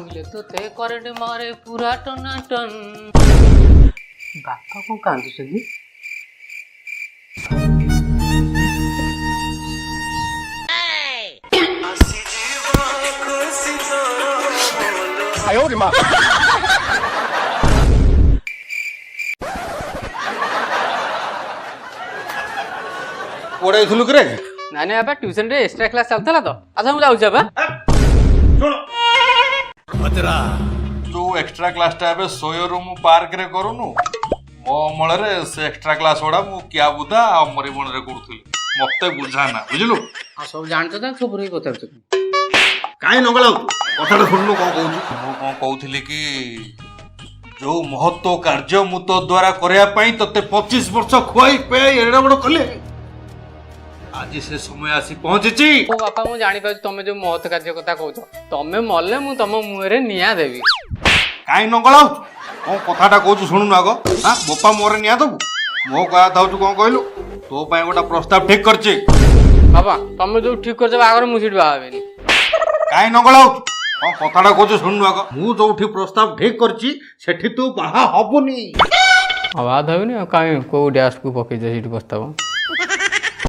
শুইলে তো তে করেন্ট মারে পুরা টনাটন। বাপা কଣ କାନ୍ଦୁଛନ୍ତି? ପଢେଇଥିଲୁ କିରେ? ନାଇଁ ନାଇଁ ବାପା ଟ୍ୟୁସନ ରେ ଏକ୍ସଟ୍ରା କ୍ଲାସ ଚାଲୁଥିଲା ତ। ଆଚ୍ଛା ମୁଁ ଯାଉଛି ବାପା। ଯୋଉ ଏକ୍ସଟ୍ରା କ୍ଲାସଟା ଏବେ ସୋୟରୁମ ପାର୍କରେ କରୁନୁ, ମୋ ଅମଳରେ ସେ ଏକ୍ସଟ୍ରା କ୍ଲାସ ଗୁଡା ମୁଁ କିଆ ବୁଦା ଆଉ ମରିବଣରେ କରୁଥିଲି। ମତେ ବୁଝାନା, ବୁଝିଲୁ? ଆଉ ସବୁ ଜାଣିଛ ତ ସବୁ ହେଇ କଥା ହଉଛ। କାହିଁ ନଗଳାଉ କଥାଟା ଶୁଣୁନୁ କଣ କହୁଛୁ? ମୁଁ କଣ କହୁଥିଲି କି ଯୋଉ ମହତ୍ଵ କାର୍ଯ୍ୟ ମୁଁ ତୋ ଦ୍ଵାରା କରିବା ପାଇଁ ତତେ 25 ବର୍ଷ ଖୁଆଇ ପିଆଇ ଏଡେ ବଡ କଲେ, ଆଜି ସେ ସମୟ ଆସି ପହଞ୍ଚିଛି। ଓ ବାପା ମୁଁ ଜାଣିପାରୁଛି ତମେ ଯୋଉ ମହତ କାର୍ଯ୍ୟ କଥା କହୁଛ। ତମେ ମଲେ ମୁଁ ତମ ମୁହଁରେ ନିଆଁ ଦେବି। କାହିଁ ନଗଳାଉଛୁ? କଣ କଥାଟା କହୁଛୁ ଶୁଣୁନୁ ଆଗ। ବୋପା ମୁହଁରେ ନିଆଁ ଦବୁ? ମୋ କହିବା ଥାଉଛୁ କଣ କହିଲୁ, ତୋ ପାଇଁ ଗୋଟେ ପ୍ରସ୍ତାବ ଠିକ କରିଛି। ବାପା ତମେ ଯୋଉ ଠିକ କରିଛ ବାହାଘର ମୁଁ ସେଠି ବାହା ହେବିନି। କାହିଁ ନଗଳାଉଛୁ? କଣ କଥାଟା କହୁଛୁ ଶୁଣୁନୁ ଆଗ। ମୁଁ ଯୋଉଠି ପ୍ରସ୍ତାବ ଠିକ କରିଛି ସେଠି ତୁ ବାହା ହବୁନି। ବାହା ହେବିନି ଆଉ କାହିଁ କୋଉ ଡ୍ୟାସକୁ ପକେଇଛ ସେଠି ପ୍ରସ୍ତାବ?